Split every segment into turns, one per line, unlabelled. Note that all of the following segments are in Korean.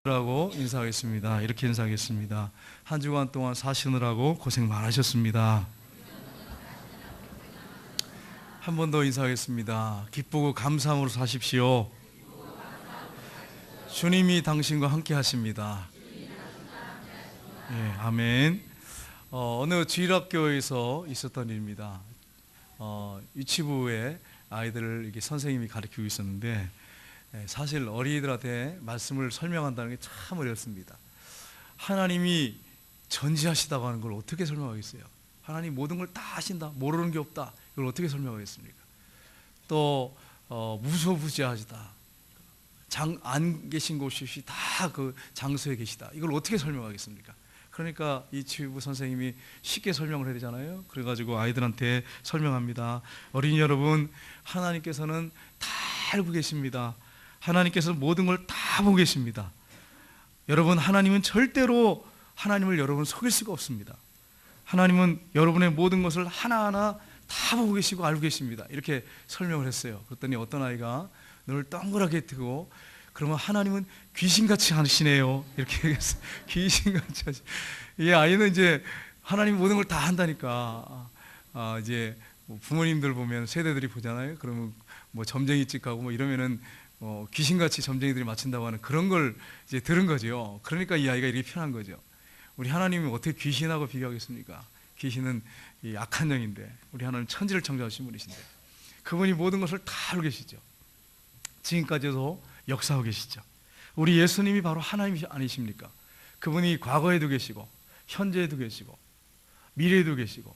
라고 인사하겠습니다. 이렇게 인사하겠습니다. 한 주간 동안 사시느라고 고생 많으셨습니다. 한 번 더 인사하겠습니다. 기쁘고 감사함으로 사십시오. 주님이 당신과 함께 하십니다. 예, 아멘. 어느 주일학교에서 있었던 일입니다. 유치부에 아이들을 이렇게 선생님이 가르치고 있었는데, 사실 어린이들한테 말씀을 설명한다는 게 참 어렵습니다. 하나님이 전지하시다고 하는 걸 어떻게 설명하겠어요? 하나님 모든 걸 다 하신다, 모르는 게 없다, 이걸 어떻게 설명하겠습니까? 또 무소부지하시다, 안 계신 곳이 다 그 장소에 계시다, 이걸 어떻게 설명하겠습니까? 그러니까 이 치유부 선생님이 쉽게 설명을 해야 되잖아요. 그래가지고 아이들한테 설명합니다. 어린이 여러분, 하나님께서는 다 알고 계십니다. 하나님께서 모든 걸 다 보고 계십니다. 여러분, 하나님은 절대로 하나님을 여러분 속일 수가 없습니다. 하나님은 여러분의 모든 것을 하나하나 다 보고 계시고 알고 계십니다. 이렇게 설명을 했어요. 그랬더니 어떤 아이가 눈을 동그랗게 뜨고, 그러면 하나님은 귀신같이 하시네요, 이렇게 얘기했어요. 귀신같이 하시. 이 아이는 이제 하나님 모든 걸 다 한다니까. 이제 부모님들 보면 세대들이 보잖아요. 그러면 뭐 점쟁이집 가고 뭐 이러면은 귀신같이 점쟁이들이 맞춘다고 하는 그런 걸 이제 들은 거죠. 그러니까 이 아이가 이렇게 편한 거죠. 우리 하나님이 어떻게 귀신하고 비교하겠습니까? 귀신은 이 악한 영인데, 우리 하나님 천지를 창조하신 분이신데, 그분이 모든 것을 다 알고 계시죠. 지금까지도 역사하고 계시죠. 우리 예수님이 바로 하나님이 아니십니까? 그분이 과거에도 계시고 현재에도 계시고 미래에도 계시고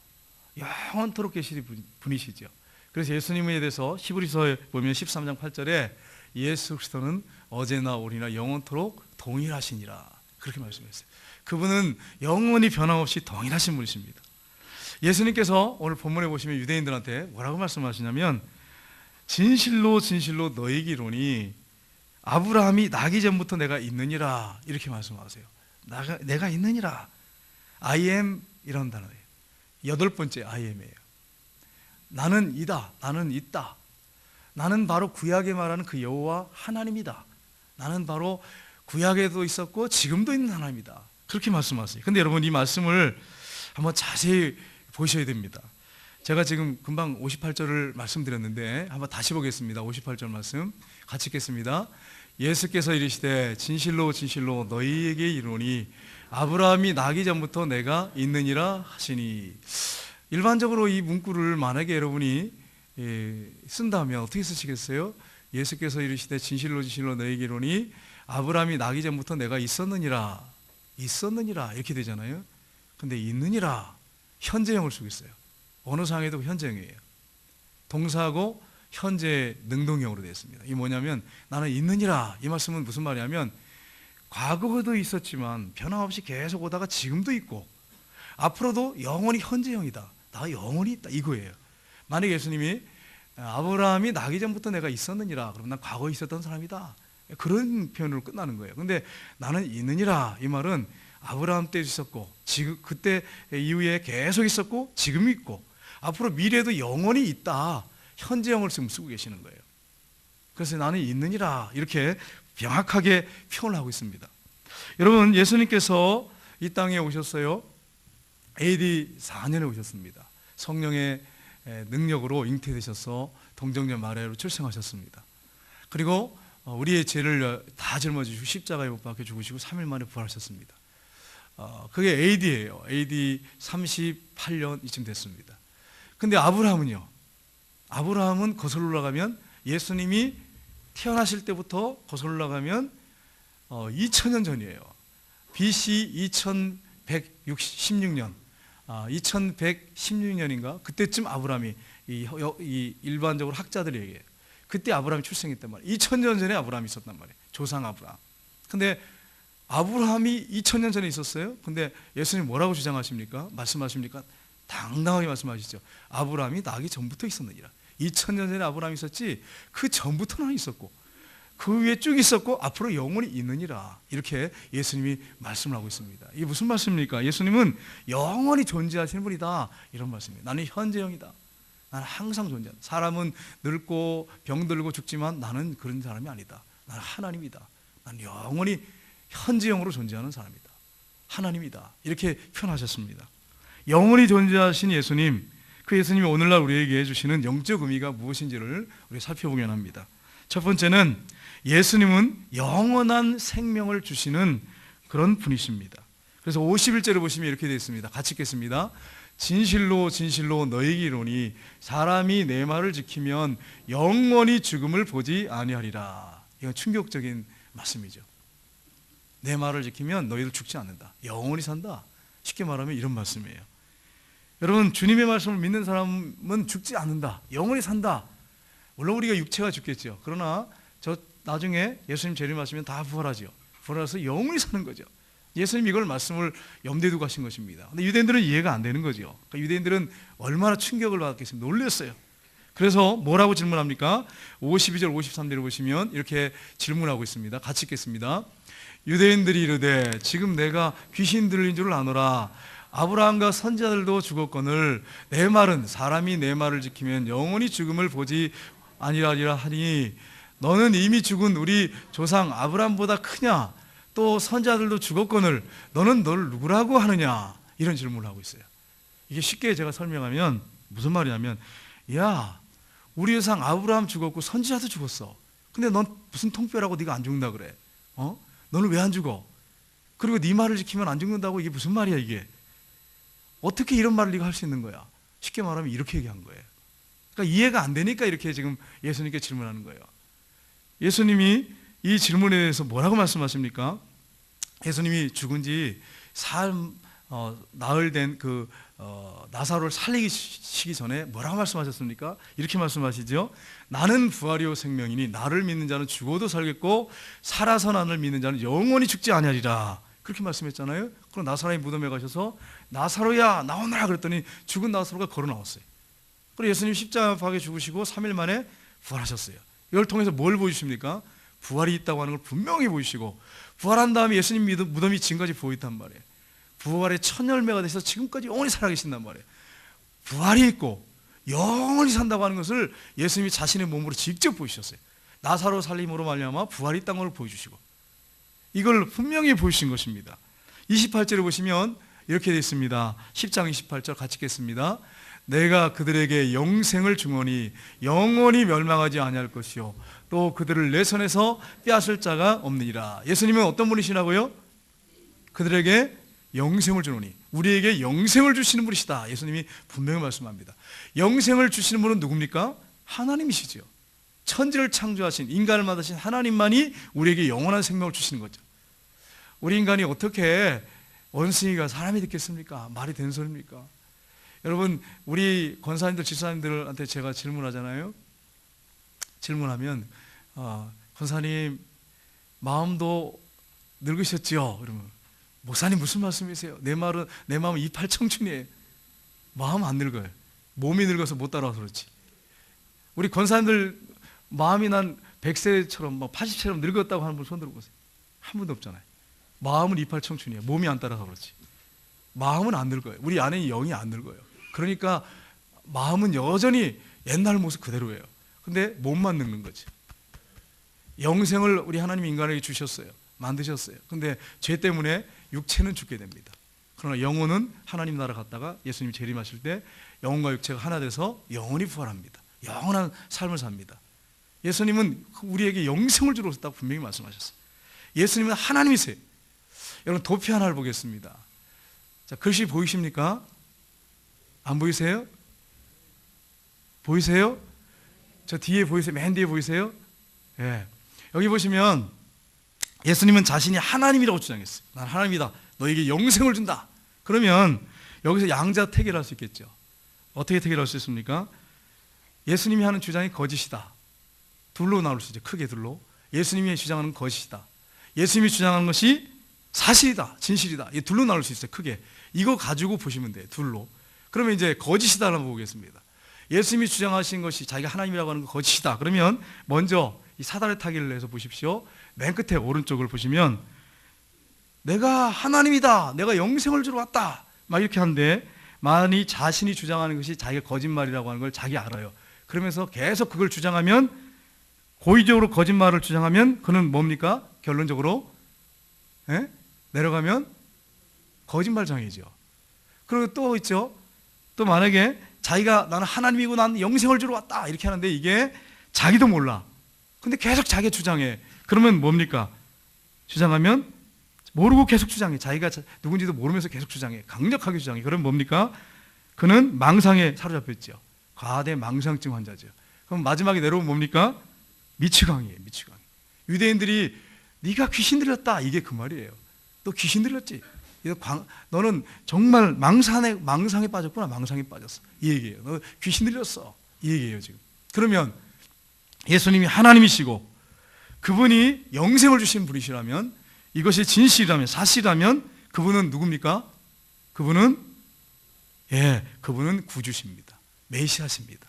영원토록 계시는 분이시죠. 그래서 예수님에 대해서 히브리서에 보면 13장 8절에 예수 그리스도는 어제나 오늘이나 영원토록 동일하시니라, 그렇게 말씀했어요. 그분은 영원히 변함없이 동일하신 분이십니다. 예수님께서 오늘 본문에 보시면 유대인들한테 뭐라고 말씀하시냐면, 진실로 진실로 너희에게 이르노니 아브라함이 나기 전부터 내가 있느니라, 이렇게 말씀하세요. 내가 있느니라. I am 이런 단어예요. 8번째 I am이에요. 나는 이다, 나는 있다, 나는 바로 구약에 말하는 그 여호와 하나님이다, 나는 바로 구약에도 있었고 지금도 있는 하나님이다, 그렇게 말씀하세요. 근데 여러분, 이 말씀을 한번 자세히 보셔야 됩니다. 제가 지금 금방 58절을 말씀드렸는데 한번 다시 보겠습니다. 58절 말씀 같이 읽겠습니다. 예수께서 이르시되 진실로 진실로 너희에게 이르노니 아브라함이 나기 전부터 내가 있느니라 하시니. 일반적으로 이 문구를 만약에 여러분이 쓴다면 어떻게 쓰시겠어요? 예수께서 이르시되 진실로 진실로 너희에게 이르노니 아브라함이 나기 전부터 내가 있었느니라, 있었느니라, 이렇게 되잖아요. 근데 있느니라 현재형을 쓰고 있어요. 어느 상황에도 현재형이에요. 동사하고 현재 능동형으로 되어 있습니다. 이게 뭐냐면, 나는 있느니라, 이 말씀은 무슨 말이냐면, 과거에도 있었지만 변함없이 계속 오다가 지금도 있고 앞으로도 영원히 현재형이다, 나 영원히 있다, 이거예요. 만약에 예수님이 아브라함이 나기 전부터 내가 있었느니라, 그러면 난 과거에 있었던 사람이다, 그런 표현으로 끝나는 거예요. 근데 나는 있느니라, 이 말은 아브라함 때도 있었고 지금 그때 이후에 계속 있었고 지금 있고 앞으로 미래도 영원히 있다, 현재형을 지금 쓰고 계시는 거예요. 그래서 나는 있느니라, 이렇게 명확하게 표현을 하고 있습니다. 여러분, 예수님께서 이 땅에 오셨어요. AD 4년에 오셨습니다. 성령의 능력으로 잉태되셔서 동정녀 마리아로 출생하셨습니다. 그리고 우리의 죄를 다 짊어지시고 십자가에 못 박혀 죽으시고 3일 만에 부활하셨습니다. 그게 AD예요. AD 38년 이쯤 됐습니다. 근데 아브라함은요? 아브라함은 거슬러 올라가면, 예수님이 태어나실 때부터 거슬러 올라가면 2000년 전이에요. BC 2116년, 2116년인가 그때쯤 아브라함이 이 일반적으로 학자들이 얘기해요. 그때 아브라함이 출생했단 말이에요. 2000년 전에 아브라함이 있었단 말이에요. 조상 아브라함. 근데 아브라함이 2000년 전에 있었어요. 근데 예수님 뭐라고 주장하십니까? 말씀하십니까? 당당하게 말씀하시죠. 아브라함이 나기 전부터 있었느니라. 2000년 전에 아브라함이 있었지 그 전부터는 있었고 그 위에 쭉 있었고 앞으로 영원히 있느니라, 이렇게 예수님이 말씀을 하고 있습니다. 이게 무슨 말씀입니까? 예수님은 영원히 존재하시는 분이다, 이런 말씀이에요. 나는 현재형이다, 나는 항상 존재한다. 사람은 늙고 병들고 죽지만 나는 그런 사람이 아니다. 나는 하나님이다. 나는 영원히 현지형으로 존재하는 사람이다. 하나님이다. 이렇게 표현하셨습니다. 영원히 존재하신 예수님, 그 예수님이 오늘날 우리에게 해주시는 영적 의미가 무엇인지를 우리 살펴보긴 합니다. 첫 번째는 예수님은 영원한 생명을 주시는 그런 분이십니다. 그래서 51절을 보시면 이렇게 되어 있습니다. 같이 읽겠습니다. 진실로 진실로 너희에게 이르노니 사람이 내 말을 지키면 영원히 죽음을 보지 아니하리라. 이건 충격적인 말씀이죠. 내 말을 지키면 너희들 죽지 않는다. 영원히 산다. 쉽게 말하면 이런 말씀이에요. 여러분, 주님의 말씀을 믿는 사람은 죽지 않는다. 영원히 산다. 물론 우리가 육체가 죽겠죠. 그러나 저 나중에 예수님 재림하시면 다 부활하죠. 부활해서 영원히 사는 거죠. 예수님 이걸 말씀을 염두에 두고 하신 것입니다. 근데 유대인들은 이해가 안 되는 거죠. 그러니까 유대인들은 얼마나 충격을 받았겠습니까? 놀랐어요. 그래서 뭐라고 질문합니까? 52절 53절을 보시면 이렇게 질문하고 있습니다. 같이 읽겠습니다. 유대인들이 이르되 지금 내가 귀신 들린 줄 아노라. 아브라함과 선지자들도 죽었거늘 내 말은 사람이 내 말을 지키면 영원히 죽음을 보지 아니하리라 하니 너는 이미 죽은 우리 조상 아브라함보다 크냐? 또 선지자들도 죽었거늘 너는 널 누구라고 하느냐? 이런 질문을 하고 있어요. 이게 쉽게 제가 설명하면 무슨 말이냐면, 야, 우리 조상 아브라함 죽었고 선지자도 죽었어. 근데 넌 무슨 통뼈라고 네가 안 죽는다 그래? 너는 왜 안 죽어? 그리고 네 말을 지키면 안 죽는다고, 이게 무슨 말이야 이게? 어떻게 이런 말을 네가 할 수 있는 거야? 쉽게 말하면 이렇게 얘기한 거예요. 그러니까 이해가 안 되니까 이렇게 지금 예수님께 질문하는 거예요. 예수님이 이 질문에 대해서 뭐라고 말씀하십니까? 예수님이 죽은 지 나흘 된 나사로를 살리시기 전에 뭐라고 말씀하셨습니까? 이렇게 말씀하시죠. 나는 부활이요 생명이니 나를 믿는 자는 죽어도 살겠고 살아서 나를 믿는 자는 영원히 죽지 아니하리라. 그렇게 말씀했잖아요. 그럼 나사로의 무덤에 가셔서 나사로야 나오너라 그랬더니 죽은 나사로가 걸어 나왔어요. 그리고 예수님 십자가에 죽으시고 3일 만에 부활하셨어요. 이걸 통해서 뭘 보여주십니까? 부활이 있다고 하는 걸 분명히 보이시고, 부활한 다음에 예수님 무덤이 지금까지 보였단 말이에요. 부활의 첫 열매가 되셔서 지금까지 영원히 살아계신단 말이에요. 부활이 있고 영원히 산다고 하는 것을 예수님이 자신의 몸으로 직접 보이셨어요. 나사로 살림으로 말미암아 부활이 있다는 걸 보여주시고, 이걸 분명히 보이신 것입니다. 28절을 보시면 이렇게 되어 있습니다. 10장 28절 같이 읽겠습니다. 내가 그들에게 영생을 주노니 영원히 멸망하지 아니할 것이요 또 그들을 내 손에서 빼앗을 자가 없느니라. 예수님은 어떤 분이시라고요? 그들에게 영생을 주노니, 우리에게 영생을 주시는 분이시다. 예수님이 분명히 말씀합니다. 영생을 주시는 분은 누굽니까? 하나님이시죠. 천지를 창조하신, 인간을 만드신 하나님만이 우리에게 영원한 생명을 주시는 거죠. 우리 인간이 어떻게 원숭이가 사람이 됐겠습니까? 말이 되는 소리입니까? 여러분, 우리 권사님들, 집사님들한테 제가 질문하잖아요. 질문하면 권사님 마음도 늙으셨죠? 그러면 목사님 무슨 말씀이세요? 내 마음은 이팔 청춘이에요. 마음 안 늙어요. 몸이 늙어서 못 따라와서 그렇지. 우리 권사님들 마음이 난 100세처럼 80세처럼 늙었다고 하는 분 손 들어보세요. 한 분도 없잖아요. 마음은 이팔 청춘이에요. 몸이 안 따라서 그렇지. 마음은 안 늙어요. 우리 안에 영이 안 늙어요. 그러니까 마음은 여전히 옛날 모습 그대로예요. 근데 몸만 늙는 거지. 영생을 우리 하나님 인간에게 주셨어요. 만드셨어요. 근데 죄 때문에 육체는 죽게 됩니다. 그러나 영혼은 하나님 나라 갔다가 예수님 재림하실 때 영혼과 육체가 하나 돼서 영원히 부활합니다. 영원한 삶을 삽니다. 예수님은 우리에게 영생을 주러 오셨다고 분명히 말씀하셨어요. 예수님은 하나님이세요. 여러분, 도표 하나를 보겠습니다. 자, 글씨 보이십니까? 안 보이세요? 보이세요? 저 뒤에 보이세요? 맨 뒤에 보이세요? 예. 여기 보시면 예수님은 자신이 하나님이라고 주장했어요. 난 하나님이다. 너에게 영생을 준다. 그러면 여기서 양자 택일할 수 있겠죠. 어떻게 택일할 수 있습니까? 예수님이 하는 주장이 거짓이다. 둘로 나눌 수 있죠. 크게 둘로. 예수님이 주장하는 거짓이다. 예수님이 주장하는 것이 사실이다. 진실이다. 이 둘로 나눌 수 있어요. 크게. 이거 가지고 보시면 돼요. 둘로. 그러면 이제 거짓이다라고 보겠습니다. 예수님이 주장하신 것이 자기가 하나님이라고 하는 거 거짓이다. 그러면 먼저 이 사다리 타기를 해서 보십시오. 맨 끝에 오른쪽을 보시면 내가 하나님이다. 내가 영생을 주러 왔다. 막 이렇게 하는데 만이 자신이 주장하는 것이 자기가 거짓말이라고 하는 걸 자기 알아요. 그러면서 계속 그걸 주장하면, 고의적으로 거짓말을 주장하면 그는 뭡니까? 결론적으로 예? 내려가면 거짓말장이죠. 그리고 또 있죠. 또 만약에 자기가 나는 하나님이고 나는 영생을 주러 왔다 이렇게 하는데 이게 자기도 몰라. 근데 계속 자기 주장해. 그러면 뭡니까? 주장하면 모르고 계속 주장해. 자기가 누군지도 모르면서 계속 주장해. 강력하게 주장해. 그럼 뭡니까? 그는 망상에 사로잡혔죠. 과대 망상증 환자죠. 그럼 마지막에 내려오면 뭡니까? 미치광이에요. 미치광이. 유대인들이 네가 귀신 들렸다 이게 그 말이에요. 너 귀신 들렸지? 너는 정말 망상에 빠졌구나. 망상에 빠졌어. 이 얘기예요. 너 귀신 들렸어. 이 얘기예요 지금. 그러면 예수님이 하나님이시고 그분이 영생을 주신 분이시라면, 이것이 진실이라면, 사실이라면 그분은 누굽니까? 그분은 구주십니다. 메시아십니다.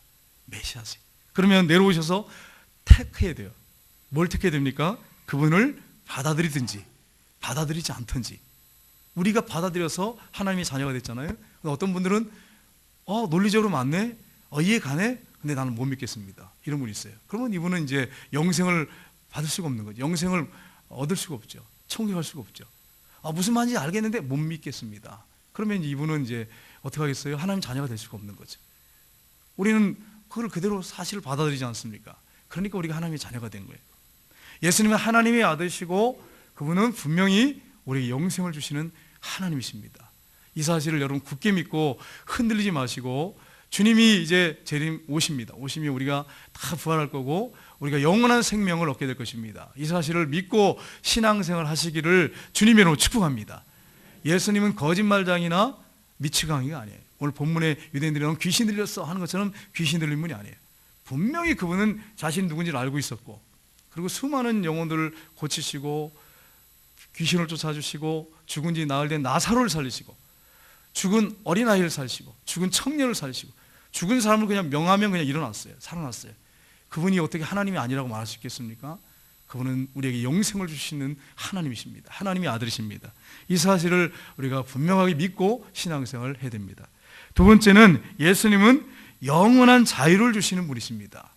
메시아시. 그러면 내려오셔서 택해야 돼요. 뭘 택해야 됩니까? 그분을 받아들이든지 받아들이지 않든지. 우리가 받아들여서 하나님의 자녀가 됐잖아요. 어떤 분들은 논리적으로 맞네, 이해 가네, 근데 나는 못 믿겠습니다. 이런 분이 있어요. 그러면 이분은 이제 영생을 받을 수가 없는 거죠. 영생을 얻을 수가 없죠. 천국에 갈 수가 없죠. 무슨 말인지 알겠는데 못 믿겠습니다. 그러면 이분은 이제 어떻게 하겠어요? 하나님 자녀가 될 수가 없는 거죠. 우리는 그걸 그대로 사실을 받아들이지 않습니까? 그러니까 우리가 하나님의 자녀가 된 거예요. 예수님은 하나님의 아들이시고 그분은 분명히 우리에게 영생을 주시는 하나님이십니다. 이 사실을 여러분 굳게 믿고 흔들리지 마시고, 주님이 이제 재림 오십니다. 오시면 우리가 다 부활할 거고 우리가 영원한 생명을 얻게 될 것입니다. 이 사실을 믿고 신앙생활 하시기를 주님의 이름으로 축복합니다. 예수님은 거짓말장이나 미치광이가 아니에요. 오늘 본문에 유대인들이 귀신 들렸어 하는 것처럼 귀신 들린 분이 아니에요. 분명히 그분은 자신이 누군지를 알고 있었고, 그리고 수많은 영혼들을 고치시고 귀신을 쫓아주시고 죽은 지 나흘 된 나사로를 살리시고 죽은 어린아이를 살리시고 죽은 청년을 살리시고 죽은 사람을 그냥 명하면 그냥 일어났어요. 살아났어요. 그분이 어떻게 하나님이 아니라고 말할 수 있겠습니까? 그분은 우리에게 영생을 주시는 하나님이십니다. 하나님의 아들이십니다. 이 사실을 우리가 분명하게 믿고 신앙생활을 해야 됩니다. 두 번째는 예수님은 영원한 자유를 주시는 분이십니다.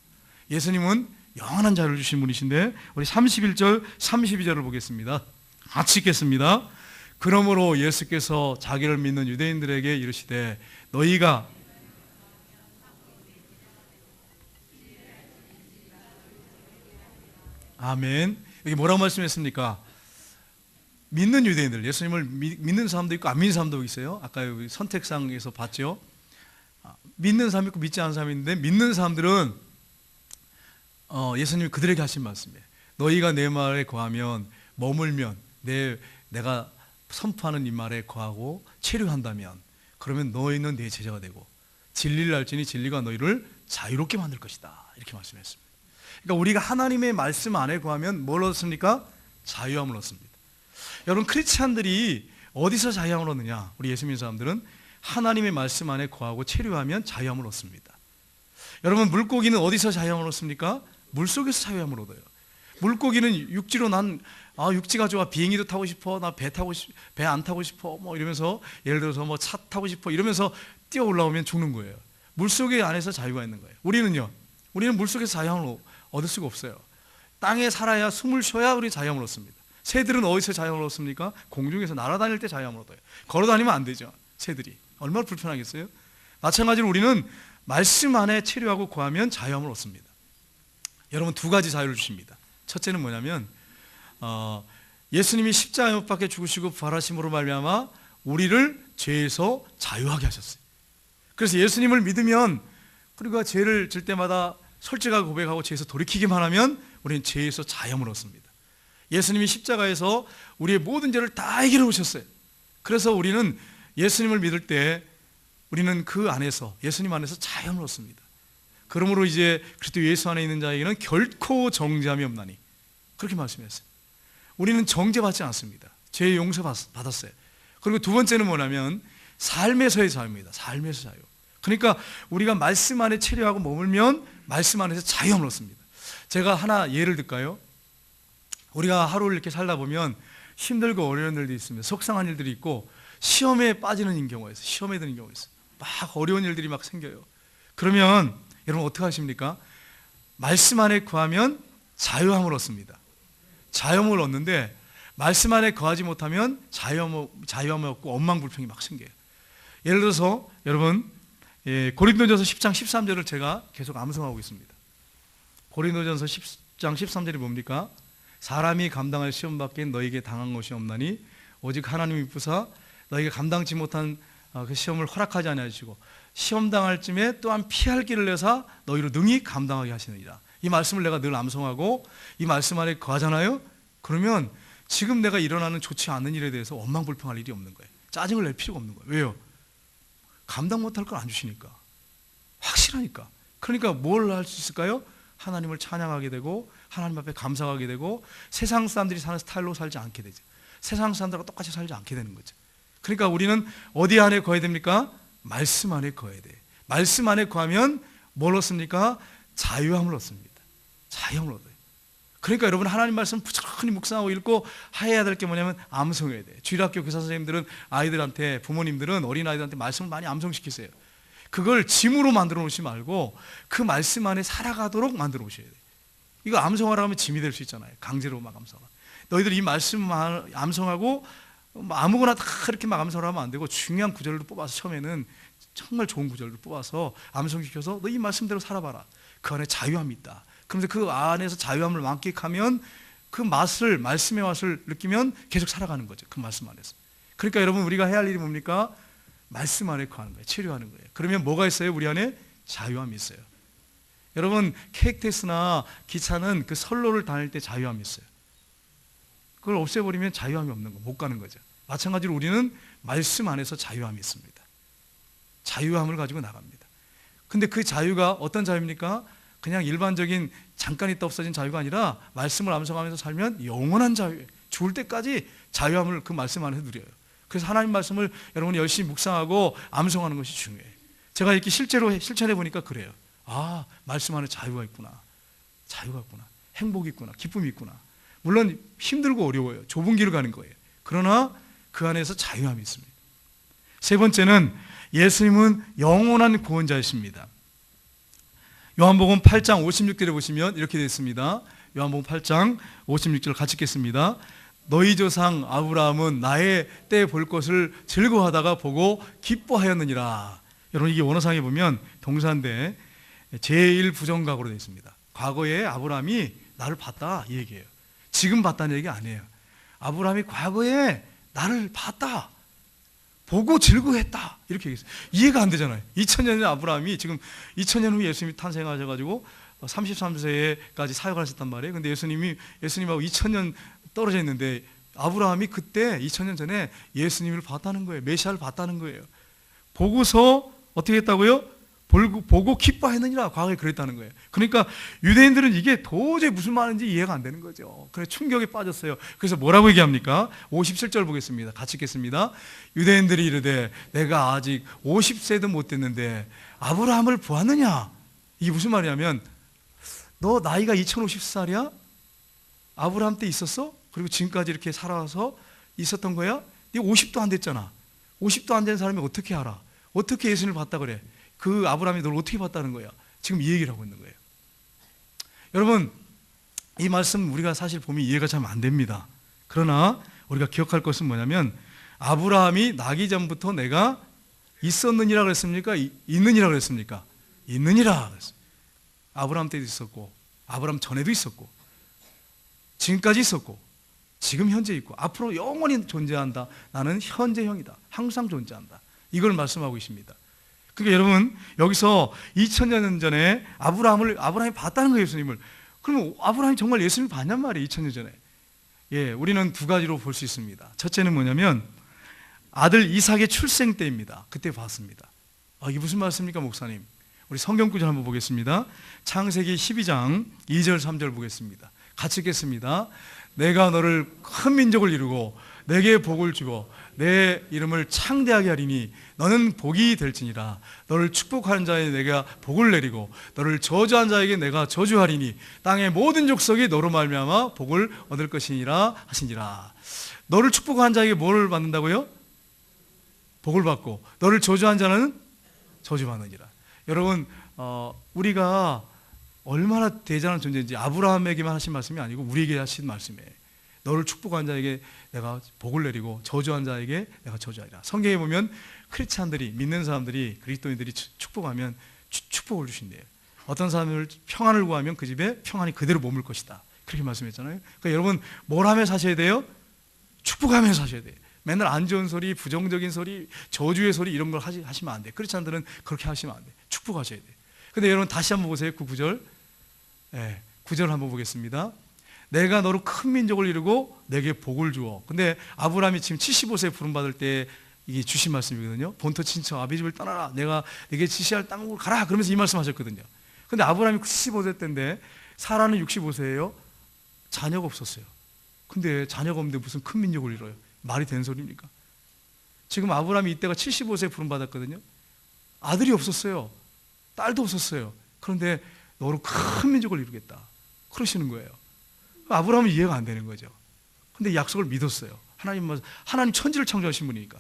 예수님은 영원한 자유를 주시는 분이신데 우리 31절 32절을 보겠습니다. 같이 읽겠습니다. 그러므로 예수께서 자기를 믿는 유대인들에게 이르시되 너희가 아멘. 여기 뭐라고 말씀했습니까? 믿는 유대인들, 예수님을 믿는 사람도 있고 안 믿는 사람도 있어요. 아까 여기 선택상에서 봤죠. 믿는 사람이 있고 믿지 않는 사람이 있는데, 믿는 사람들은 예수님이 그들에게 하신 말씀이에요. 너희가 내 말에 거하면, 머물면, 내가 선포하는 이 말에 거하고 체류한다면, 그러면 너희는 내 제자가 되고 진리를 알지니 진리가 너희를 자유롭게 만들 것이다. 이렇게 말씀했습니다. 그러니까 우리가 하나님의 말씀 안에 거하면 뭘 얻습니까? 자유함을 얻습니다. 여러분, 크리스찬들이 어디서 자유함을 얻느냐? 우리 예수 믿는 사람들은 하나님의 말씀 안에 거하고 체류하면 자유함을 얻습니다. 여러분, 물고기는 어디서 자유함을 얻습니까? 물속에서 자유함을 얻어요. 물고기는 육지로 육지가 좋아, 비행기도 타고 싶어, 나 배 안 타고 싶어, 이러면서 예를 들어서 차 타고 싶어 이러면서 뛰어 올라오면 죽는 거예요. 물속에 안에서 자유가 있는 거예요. 우리는 물속에서 자유함을 얻을 수가 없어요. 땅에 살아야, 숨을 쉬어야 우리 자유함을 얻습니다. 새들은 어디서 자유함을 얻습니까? 공중에서 날아다닐 때 자유함을 얻어요. 걸어다니면 안 되죠. 새들이 얼마나 불편하겠어요? 마찬가지로 우리는 말씀 안에 체류하고 거하면 자유함을 얻습니다. 여러분, 두 가지 자유를 주십니다. 첫째는 뭐냐면 예수님이 십자가에 못 박혀 죽으시고 부활하심으로 말미암아 우리를 죄에서 자유하게 하셨어요. 그래서 예수님을 믿으면, 우리가 죄를 질 때마다 솔직하게 고백하고 죄에서 돌이키기만 하면 우리는 죄에서 자유함을 얻습니다. 예수님이 십자가에서 우리의 모든 죄를 다 해결해 오셨어요. 그래서 우리는 예수님을 믿을 때 우리는 그 안에서, 예수님 안에서 자유함을 얻습니다. 그러므로 이제 그리스도 예수 안에 있는 자에게는 결코 정죄함이 없나니, 그렇게 말씀했어요. 우리는 정죄받지 않습니다. 죄의 용서 받았어요. 그리고 두 번째는 뭐냐면 삶에서의 자유입니다. 삶에서 자유. 그러니까 우리가 말씀 안에 체류하고 머물면 말씀 안에서 자유함을 얻습니다. 제가 하나 예를 들까요? 우리가 하루를 이렇게 살다 보면 힘들고 어려운 일들이 있습니다. 속상한 일들이 있고 시험에 빠지는 경우가 있어요. 시험에 드는 경우가 있어요. 막 어려운 일들이 막 생겨요. 그러면 여러분 어떻게 하십니까? 말씀 안에 구하면 자유함을 얻습니다. 자유함을 얻는데 말씀 안에 거하지 못하면 자유함이 없고 엉망불평이 막 생겨요. 예를 들어서 여러분, 고린도전서 10장 13절을 제가 계속 암송하고 있습니다. 고린도전서 10장 13절이 뭡니까? 사람이 감당할 시험 밖에 너에게 당한 것이 없나니 오직 하나님이 부사 너희가 감당치 못한 그 시험을 허락하지 아니하시고 시험 당할 쯤에 또한 피할 길을 내사 너희로 능히 감당하게 하시느니라. 이 말씀을 내가 늘 암송하고 이 말씀 안에 거하잖아요. 그러면 지금 내가 일어나는 좋지 않은 일에 대해서 원망불평할 일이 없는 거예요. 짜증을 낼 필요가 없는 거예요. 왜요? 감당 못할 걸 안 주시니까. 확실하니까. 그러니까 뭘 할 수 있을까요? 하나님을 찬양하게 되고 하나님 앞에 감사하게 되고 세상 사람들이 사는 스타일로 살지 않게 되죠. 세상 사람들과 똑같이 살지 않게 되는 거죠. 그러니까 우리는 어디 안에 거해야 됩니까? 말씀 안에 거해야 돼요. 말씀 안에 거하면 뭘 얻습니까? 자유함을 얻습니다. 자유함을 얻어요. 그러니까 여러분 하나님 말씀 부지런히 묵상하고 읽고 해야 될 게 뭐냐면 암송해야 돼요. 주일학교 교사 선생님들은 아이들한테, 부모님들은 어린아이들한테 말씀을 많이 암송시키세요. 그걸 짐으로 만들어 놓지 말고 그 말씀 안에 살아가도록 만들어 놓으셔야 돼요. 이거 암송하라 하면 짐이 될 수 있잖아요. 강제로 막 암송하라. 너희들 이 말씀 암송하고 아무거나 다 그렇게 막 암송하면 안 되고 중요한 구절을 뽑아서 처음에는 정말 좋은 구절을 뽑아서 암송시켜서 너 이 말씀대로 살아봐라. 그 안에 자유함이 있다. 그런데 그 안에서 자유함을 만끽하면 그 맛을, 말씀의 맛을 느끼면 계속 살아가는 거죠. 그 말씀 안에서. 그러니까 여러분 우리가 해야 할 일이 뭡니까? 말씀 안에 거하는 거예요. 치료하는 거예요. 그러면 뭐가 있어요? 우리 안에 자유함이 있어요. 여러분 KTX나 기차는 그 선로를 다닐 때 자유함이 있어요. 그걸 없애버리면 자유함이 없는 거, 못 가는 거죠. 마찬가지로 우리는 말씀 안에서 자유함이 있습니다. 자유함을 가지고 나갑니다. 근데 그 자유가 어떤 자유입니까? 그냥 일반적인 잠깐 있다 없어진 자유가 아니라 말씀을 암송하면서 살면 영원한 자유예요. 죽을 때까지 자유함을 그 말씀 안에서 누려요. 그래서 하나님 말씀을 여러분이 열심히 묵상하고 암송하는 것이 중요해요. 제가 이렇게 실제로 실천해 보니까 그래요. 아, 말씀 안에 자유가 있구나. 자유가 있구나. 행복이 있구나. 기쁨이 있구나. 물론 힘들고 어려워요. 좁은 길을 가는 거예요. 그러나 그 안에서 자유함이 있습니다. 세 번째는 예수님은 영원한 구원자이십니다. 요한복음 8장 56절에 보시면 이렇게 되어 있습니다. 요한복음 8장 56절 같이 읽겠습니다. 너희 조상 아브라함은 나의 때 볼 것을 즐거워하다가 보고 기뻐하였느니라. 여러분 이게 원어상에 보면 동사인데 제1부정각으로 되어 있습니다. 과거에 아브라함이 나를 봤다 이 얘기예요. 지금 봤다는 얘기 아니에요. 아브라함이 과거에 나를 봤다. 보고 즐거워했다. 이렇게 얘기했어요. 이해가 안 되잖아요. 2000년 전 아브라함이 지금 2000년 후 예수님이 탄생하셔가지고 33세까지 사역을 하셨단 말이에요. 근데 예수님하고 2000년 떨어져 있는데 아브라함이 그때 2000년 전에 예수님을 봤다는 거예요. 메시아를 봤다는 거예요. 보고서 어떻게 했다고요? 보고 기뻐했느니라. 과거에 그랬다는 거예요. 그러니까 유대인들은 이게 도저히 무슨 말인지 이해가 안 되는 거죠. 그래서 충격에 빠졌어요. 그래서 뭐라고 얘기합니까? 57절 보겠습니다. 같이 읽겠습니다. 유대인들이 이르되 내가 아직 50세도 못 됐는데 아브라함을 보았느냐? 이게 무슨 말이냐면 너 나이가 2050살이야? 아브라함 때 있었어? 그리고 지금까지 이렇게 살아와서 있었던 거야? 네 50도 안 됐잖아. 50도 안 된 사람이 어떻게 알아? 어떻게 예수님을 봤다 그래? 그 아브라함이 너를 어떻게 봤다는 거야? 지금 이 얘기를 하고 있는 거예요. 여러분 이 말씀 우리가 사실 보면 이해가 잘 안 됩니다. 그러나 우리가 기억할 것은 뭐냐면 아브라함이 나기 전부터 내가 있었느니라 그랬습니까? 있느니라 그랬습니까? 있느니라 그랬어요. 아브라함 때도 있었고 아브라함 전에도 있었고 지금까지 있었고 지금 현재 있고 앞으로 영원히 존재한다. 나는 현재형이다. 항상 존재한다. 이걸 말씀하고 계십니다. 그러니까 여러분 여기서 2000년 전에 아브라함이 봤다는 거예요. 예수님을. 그러면 아브라함이 정말 예수님을 봤냔 말이에요. 2000년 전에. 예, 우리는 두 가지로 볼 수 있습니다. 첫째는 뭐냐면 아들 이삭의 출생 때입니다. 그때 봤습니다. 이게 무슨 말씀입니까 목사님? 우리 성경 구절 한번 보겠습니다. 창세기 12장 2절 3절 보겠습니다. 같이 읽겠습니다. 내가 너를 큰 민족을 이루고 내게 복을 주고 내 이름을 창대하게 하리니 너는 복이 될지니라. 너를 축복하는 자에 내가 복을 내리고 너를 저주한 자에게 내가 저주하리니 땅의 모든 족속이 너로 말미암아 복을 얻을 것이니라 하시니라. 너를 축복한 자에게 뭐를 받는다고요? 복을 받고 너를 저주한 자는 저주받느니라. 여러분 우리가 얼마나 대단한 존재인지 아브라함에게만 하신 말씀이 아니고 우리에게 하신 말씀이에요. 너를 축복한 자에게 내가 복을 내리고 저주한 자에게 내가 저주하리라. 성경에 보면 크리스찬들이, 믿는 사람들이, 그리스도인들이 축복하면 축복을 주신대요. 어떤 사람을 평안을 구하면 그 집에 평안이 그대로 머물 것이다. 그렇게 말씀했잖아요. 그러니까 여러분 뭘 하며 사셔야 돼요? 축복하며 사셔야 돼요. 맨날 안 좋은 소리, 부정적인 소리, 저주의 소리 이런 걸 하시면 안 돼요. 크리스찬들은 그렇게 하시면 안 돼요. 축복하셔야 돼요. 근데 여러분 다시 한번 보세요. 그 9절. 9절 한번 보겠습니다. 내가 너로 큰 민족을 이루고 내게 복을 주어. 근데 아브라함이 지금 75세 부름받을 때 이게 주신 말씀이거든요. 본토 친척 아비 집을 떠나라. 내가 내게 지시할 땅으로 가라. 그러면서 이 말씀 하셨거든요. 근데 아브라함이 75세 때인데 사라는 65세예요. 자녀가 없었어요. 근데 자녀가 없는데 무슨 큰 민족을 이뤄요? 말이 된 소리입니까? 지금 아브라함이 이때가 75세 부름받았거든요. 아들이 없었어요. 딸도 없었어요. 그런데 너로 큰 민족을 이루겠다. 그러시는 거예요. 아브라함은 이해가 안 되는 거죠. 근데 약속을 믿었어요. 하나님 천지를 창조하신 분이니까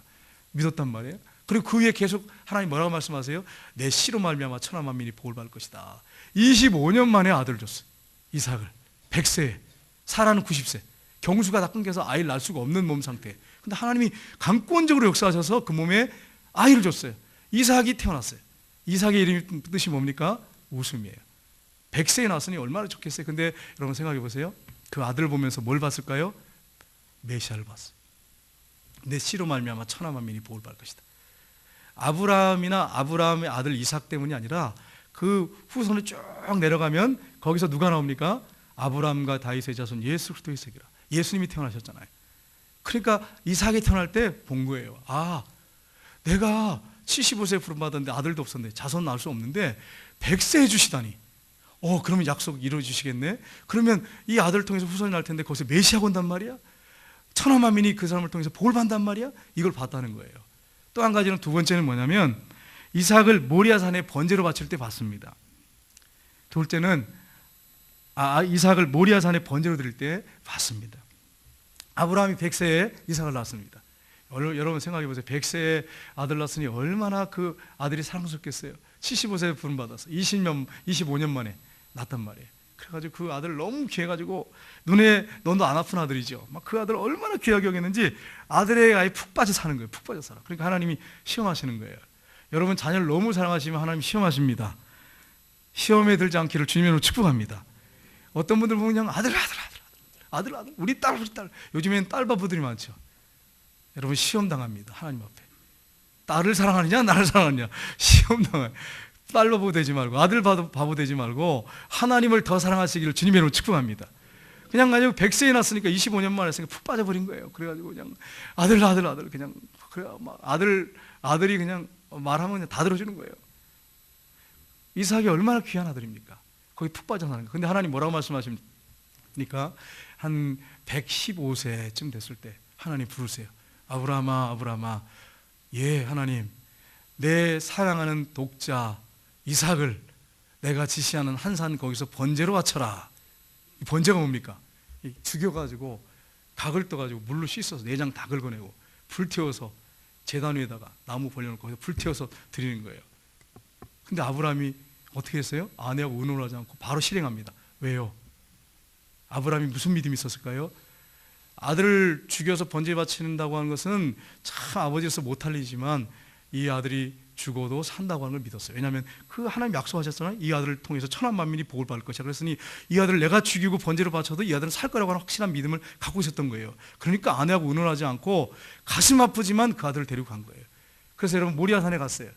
믿었단 말이에요. 그리고 그 위에 계속 하나님 뭐라고 말씀하세요? 내 씨로 말미암아 천하 만민이 복을 받을 것이다. 25년 만에 아들을 줬어요. 이삭을. 100세에. 사라는 90세. 경수가 다 끊겨서 아이를 낳을 수가 없는 몸 상태. 근데 하나님이 강권적으로 역사하셔서 그 몸에 아이를 줬어요. 이삭이 태어났어요. 이삭의 이름이 뜻이 뭡니까? 웃음이에요. 100세에 낳았으니 얼마나 좋겠어요. 근데 여러분 생각해 보세요. 그 아들을 보면서 뭘 봤을까요? 메시아를 봤어요. 내 씨로 말미암아 천하 만민이 복을 받을 것이다. 아브라함이나 아브라함의 아들 이삭 때문이 아니라 그 후손을 쭉 내려가면 거기서 누가 나옵니까? 아브라함과 다윗의 자손 예수 그리스도의 세계라. 예수님이 태어나셨잖아요. 그러니까 이삭이 태어날 때 본 거예요. 아, 내가 75세에 부름받았는데 아들도 없었는데 자손 낳을 수 없는데 100세 해주시다니. 그러면 약속 이루어주시겠네. 그러면 이 아들을 통해서 후손이 날 텐데 거기서 메시아가 온단 말이야. 천하 만민이 그 사람을 통해서 복을 받는단 말이야. 이걸 봤다는 거예요. 또 한 가지는, 두 번째는 뭐냐면 이삭을 모리아산에 번제로 바칠 때 봤습니다. 둘째는 이삭을 모리아산에 번제로 드릴 때 봤습니다. 아브라함이 100세에 이삭을 낳았습니다. 여러분 생각해 보세요. 100세에 아들 낳았으니 얼마나 그 아들이 사랑스럽겠어요. 75세에 부름받아서 25년 만에 낳았단 말이에요. 그래가지고 그 아들 너무 귀해가지고 눈에 너도 안 아픈 아들이죠. 막 그 아들 얼마나 귀하게 여겼는지 아들의 아예 푹 빠져 사는 거예요. 푹 빠져 살아. 그러니까 하나님이 시험하시는 거예요. 여러분 자녀를 너무 사랑하시면 하나님 시험하십니다. 시험에 들지 않기를 주님으로 축복합니다. 어떤 분들 보면 그냥 아들 우리 딸 요즘엔 딸 바보들이 많죠. 여러분 시험 당합니다. 하나님 앞에. 딸을 사랑하느냐 나를 사랑하느냐 시험 당해요. 딸 바보 되지 말고 아들 바보 되지 말고 하나님을 더 사랑하시기를 주님의 이름으로 축복합니다. 그냥 가지고 100세에 났으니까 25년 만에 했으니까 푹 빠져버린 거예요. 그래가지고 그냥 아들 그냥 그래 막 아들이 그냥 말하면 그냥 다 들어주는 거예요. 이삭이 얼마나 귀한 아들입니까? 거기 푹 빠져 사는 거예요. 근데 하나님 뭐라고 말씀하십니까? 한 115세쯤 됐을 때 하나님 부르세요. 아브라함아. 예, 하나님. 내 사랑하는 독자 이삭을 내가 지시하는 한 산 거기서 번제로 바쳐라. 이 번제가 뭡니까? 죽여가지고 닭을 떠가지고 물로 씻어서 내장 다 긁어내고 불태워서 제단 위에다가 나무 벌려놓고 거기서 불태워서 드리는 거예요. 근데 아브라함이 어떻게 했어요? 아내하고 의논을 하지 않고 바로 실행합니다. 왜요? 아브라함이 무슨 믿음이 있었을까요? 아들을 죽여서 번제 바친다고 하는 것은 참 아버지로서 못할 일이지만 이 아들이 죽어도 산다고 하는 걸 믿었어요. 왜냐하면 그 하나님 약속하셨잖아요. 이 아들을 통해서 천하 만민이 복을 받을 것이야. 그랬으니 이 아들을 내가 죽이고 번제로 바쳐도 이 아들은 살 거라고 하는 확실한 믿음을 갖고 있었던 거예요. 그러니까 아내하고 의논하지 않고 가슴 아프지만 그 아들을 데리고 간 거예요. 그래서 여러분 모리아산에 갔어요.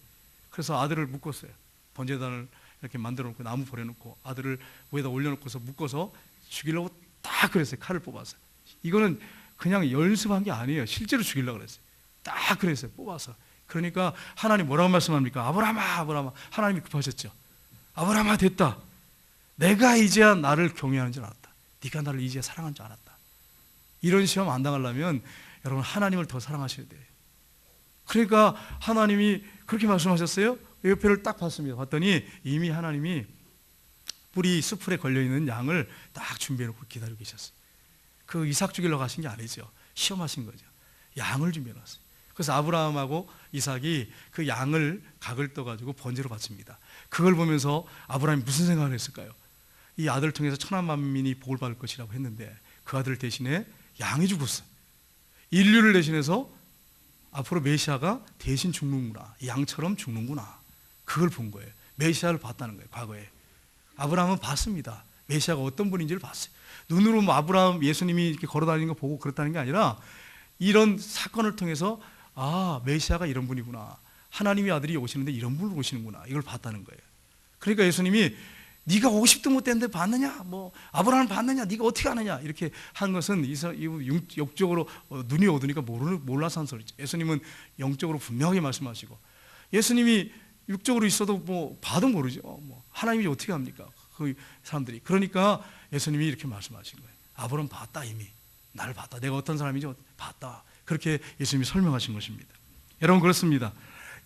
그래서 아들을 묶었어요. 번제단을 이렇게 만들어 놓고 나무 버려놓고 아들을 위에다 올려놓고서 묶어서 죽이려고 딱 그랬어요. 칼을 뽑아서. 이거는 그냥 연습한 게 아니에요. 실제로 죽이려고 그랬어요. 딱 그랬어요. 뽑아서. 그러니까 하나님 뭐라고 말씀합니까? 아브라함아. 하나님이 급하셨죠. 아브라함아 됐다. 내가 이제야 나를 경외하는 줄 알았다. 네가 나를 이제야 사랑하는 줄 알았다. 이런 시험 안 당하려면 여러분 하나님을 더 사랑하셔야 돼요. 그러니까 하나님이 그렇게 말씀하셨어요. 옆에를 딱 봤습니다. 봤더니 이미 하나님이 뿌리 수풀에 걸려있는 양을 딱 준비해놓고 기다리고 계셨어요. 그 이삭 죽이러 가신 게 아니죠. 시험하신 거죠. 양을 준비해놨어요. 그래서 아브라함하고 이삭이 그 양을 각을 떠가지고 번제로 바칩니다. 그걸 보면서 아브라함이 무슨 생각을 했을까요? 이 아들을 통해서 천하 만민이 복을 받을 것이라고 했는데 그 아들 대신에 양이 죽었어요. 인류를 대신해서 앞으로 메시아가 대신 죽는구나. 양처럼 죽는구나. 그걸 본 거예요. 메시아를 봤다는 거예요. 과거에. 아브라함은 봤습니다. 메시아가 어떤 분인지를 봤어요. 눈으로 뭐 아브라함 예수님이 이렇게 걸어다니는 거 보고 그랬다는 게 아니라 이런 사건을 통해서 아, 메시아가 이런 분이구나. 하나님의 아들이 오시는데 이런 분으로 오시는구나. 이걸 봤다는 거예요. 그러니까 예수님이 네가 50도 못 됐는데 봤느냐? 뭐 아브라함을 봤느냐? 네가 어떻게 아느냐? 이렇게 한 것은 영적으로 눈이 어두니까 몰라서 한 소리죠. 예수님은 영적으로 분명하게 말씀하시고 예수님이 육적으로 있어도 뭐 봐도 모르죠. 뭐 하나님이 어떻게 합니까? 그 사람들이. 그러니까 예수님이 이렇게 말씀하신 거예요. 아브라함 봤다 이미. 나를 봤다. 내가 어떤 사람인지 봤다. 그렇게 예수님이 설명하신 것입니다. 여러분 그렇습니다.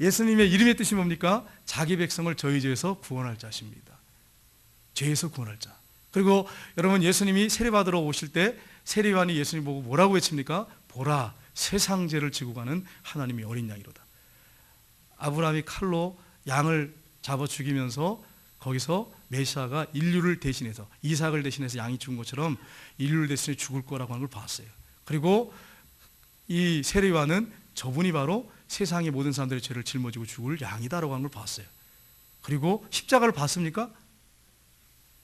예수님의 이름의 뜻이 뭡니까? 자기 백성을 저희 죄에서 구원할 자십니다. 죄에서 구원할 자. 그리고 여러분 예수님이 세례받으러 오실 때 세례요한이 예수님 보고 뭐라고 외칩니까? 보라 세상 죄를 지고 가는 하나님의 어린 양이로다. 아브라함이 칼로 양을 잡아 죽이면서 거기서 메시아가 인류를 대신해서 이삭을 대신해서 양이 죽은 것처럼 인류를 대신해 죽을 거라고 하는 걸 봤어요. 그리고 이 세례요한은 저분이 바로 세상의 모든 사람들의 죄를 짊어지고 죽을 양이다라고 하는 걸 봤어요. 그리고 십자가를 봤습니까?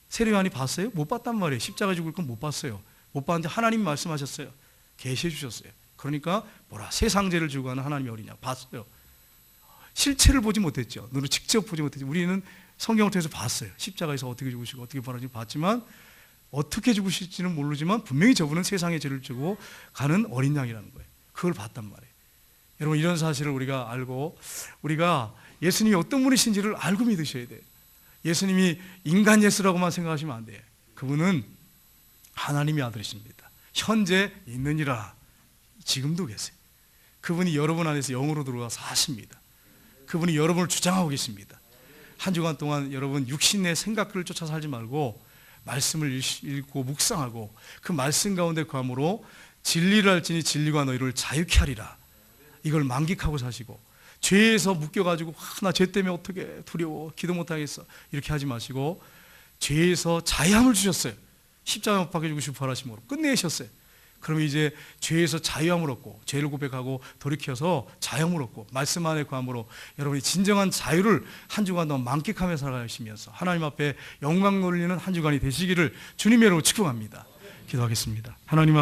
세례요한이 봤어요? 못 봤단 말이에요. 십자가 죽을 건 못 봤어요. 못 봤는데 하나님이 말씀하셨어요. 계시해 주셨어요. 그러니까 뭐라 세상 죄를 지고 가는 하나님의 어린 양 봤어요. 실체를 보지 못했죠. 눈으로 직접 보지 못했죠. 우리는 성경을 통해서 봤어요. 십자가에서 어떻게 죽으시고 어떻게 부활하시고 봤지만 어떻게 죽으실지는 모르지만 분명히 저분은 세상의 죄를 지고 가는 어린 양이라는 거예요. 그걸 봤단 말이에요. 여러분 이런 사실을 우리가 알고 우리가 예수님이 어떤 분이신지를 알고 믿으셔야 돼요. 예수님이 인간 예수라고만 생각하시면 안 돼요. 그분은 하나님의 아들이십니다. 현재 있느니라. 지금도 계세요. 그분이 여러분 안에서 영으로 들어와 사십니다. 그분이 여러분을 주장하고 계십니다. 한 주간 동안 여러분 육신의 생각들을 쫓아 살지 말고 말씀을 읽고 묵상하고 그 말씀 가운데 감으로 진리를 알지니 진리가 너희를 자유케 하리라. 이걸 만끽하고 사시고 죄에서 묶여가지고 나 죄 때문에 어떻게 두려워 기도 못하겠어 이렇게 하지 마시고 죄에서 자유함을 주셨어요. 십자가 못 박혀 죽으시고 부활하심으로 끝내셨어요. 그러면 이제 죄에서 자유함을 얻고 죄를 고백하고 돌이켜서 자유함을 얻고 말씀 안에 구함으로 여러분이 진정한 자유를 한 주간 동안 만끽하며 살아가시면서 하나님 앞에 영광 돌리는 한 주간이 되시기를 주님의 이름으로 축복합니다. 기도하겠습니다. 하나님